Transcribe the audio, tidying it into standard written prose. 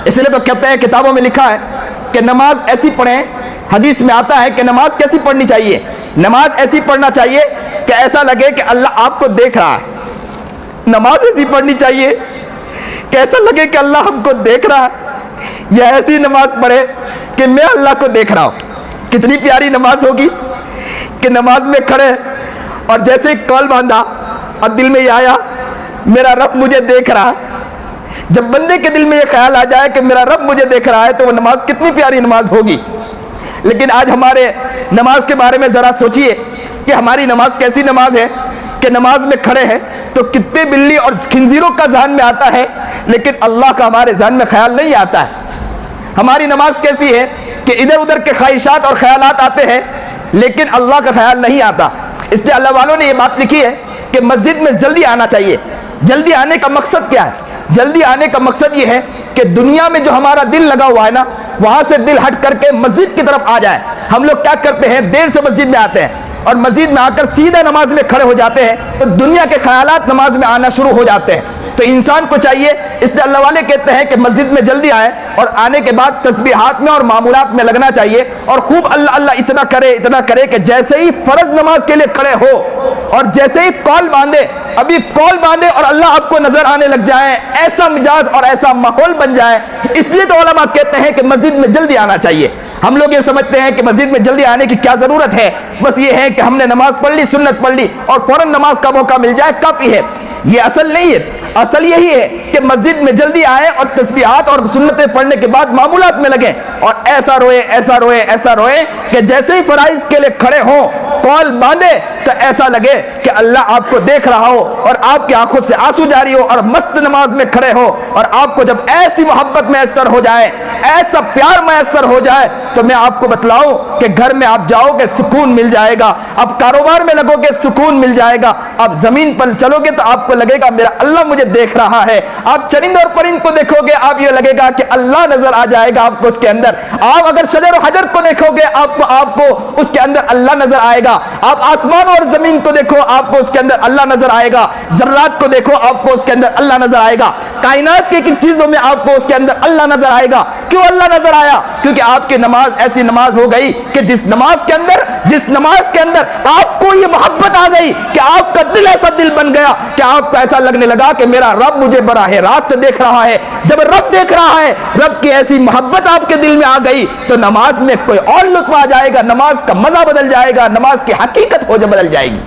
اس لیے تو کہتے ہیں کتابوں میں لکھا ہے کہ نماز ایسی پڑھیں، حدیث میں آتا ہے کہ نماز کیسی پڑھنی چاہیے، نماز ایسی پڑھنا چاہیے کہ ایسا لگے کہ اللہ آپ کو دیکھ رہا ہے، نماز ایسی پڑھنی چاہیے کہ ایسا لگے کہ اللہ ہم کو دیکھ رہا ہے، یا ایسی نماز پڑھے کہ میں اللہ کو دیکھ رہا ہوں۔ کتنی پیاری نماز ہوگی کہ نماز میں کھڑے اور جیسے کال باندھا اور دل میں یہ آیا میرا رب مجھے دیکھ رہا ہے۔ جب بندے کے دل میں یہ خیال آ جائے کہ میرا رب مجھے دیکھ رہا ہے تو وہ نماز کتنی پیاری نماز ہوگی۔ لیکن آج ہمارے نماز کے بارے میں ذرا سوچئے کہ ہماری نماز کیسی نماز ہے کہ نماز میں کھڑے ہیں تو کتنے بلی اور خنزیروں کا ذہن میں آتا ہے لیکن اللہ کا ہمارے ذہن میں خیال نہیں آتا ہے۔ ہماری نماز کیسی ہے کہ ادھر ادھر کے خواہشات اور خیالات آتے ہیں لیکن اللہ کا خیال نہیں آتا۔ اس لیے اللہ والوں نے یہ بات لکھی ہے کہ مسجد میں جلدی آنا چاہیے۔ جلدی آنے کا مقصد کیا ہے؟ جلدی آنے کا مقصد یہ ہے کہ دنیا میں جو ہمارا دل لگا ہوا ہے نا وہاں سے دل ہٹ کر کے مسجد کی طرف آ جائے۔ ہم لوگ کیا کرتے ہیں، دیر سے مسجد میں آتے ہیں اور مسجد میں آ کر سیدھا نماز میں کھڑے ہو جاتے ہیں تو دنیا کے خیالات نماز میں آنا شروع ہو جاتے ہیں۔ تو انسان کو چاہیے، اس لیے اللہ والے کہتے ہیں کہ مسجد میں جلدی آئے اور آنے کے بعد تسبیحات میں اور معمولات میں لگنا چاہیے اور خوب اللہ اللہ اتنا کرے کہ جیسے ہی فرض نماز کے لیے کھڑے ہو اور جیسے ہی کال باندھے، ابھی کال باندھے اور اللہ آپ کو نظر آنے لگ جائے، ایسا مزاج اور ایسا ماحول بن جائے۔ اس لیے تو علماء کہتے ہیں کہ مسجد میں جلدی آنا چاہیے۔ ہم لوگ یہ سمجھتے ہیں کہ مسجد میں جلدی آنے کی کیا ضرورت ہے، بس یہ ہے کہ ہم نے نماز پڑھ لی، سنت پڑھ لی اور فوراً نماز کا موقع مل جائے کافی ہے۔ یہ اصل نہیں ہے، اصل یہی ہے کہ مسجد میں جلدی آئے اور تسبیحات اور سنتیں پڑھنے کے بعد معمولات میں لگیں اور ایسا روئے کہ جیسے ہی فرائض کے لیے کھڑے ہوں، کال باندھے تو ایسا لگے کہ اللہ آپ کو دیکھ رہا ہو اور آپ کی آنکھوں سے آنسو جاری ہو اور مست نماز میں کھڑے ہو اور آپ کو جب ایسی محبت میسر ہو جائے، ایسا پیار میسر ہو جائے تو میں آپ کو بتلاؤں کہ گھر میں آپ جاؤ گے سکون مل جائے گا، اب کاروبار میں لگو گے سکون مل جائے گا، اب زمین پر چلو گے تو آپ کو لگے گا میرا اللہ مجھے دیکھ رہا ہے، آپ چرند اور پرند کو دیکھو گے آپ یہ لگے گا کہ اللہ نظر آ جائے گا آپ کو اس کے اندر، آپ اگر شجر و حجر کو دیکھو گے آپ کو اس کے اندر اللہ نظر آئے گا، آپ آسمان اور زمین کو دیکھو آپ کو اس کے اندر اللہ نظر آئے گا، ذرات کو دیکھو آپ کو اس کے اندر اللہ نظر آئے گا، کائنات کی ایک چیزوں میں آپ کو اس کے اندر اللہ نظر آئے گا۔ کیوں اللہ نظر آیا؟ کیونکہ آپ کی نماز ایسی نماز ہو گئی کہ جس نماز کے اندر آپ کو یہ محبت آ گئی کہ آپ کا دل ایسا دل بن گیا کہ آپ کو ایسا لگنے لگا کہ میرا رب مجھے براہ راست دیکھ رہا ہے۔ جب رب دیکھ رہا ہے، رب کی ایسی محبت آپ کے دل میں آ گئی تو نماز میں کوئی اور لطف آ جائے گا، نماز کا مزہ بدل جائے گا، نماز کی حقیقت ہو جو بدل جائے گی۔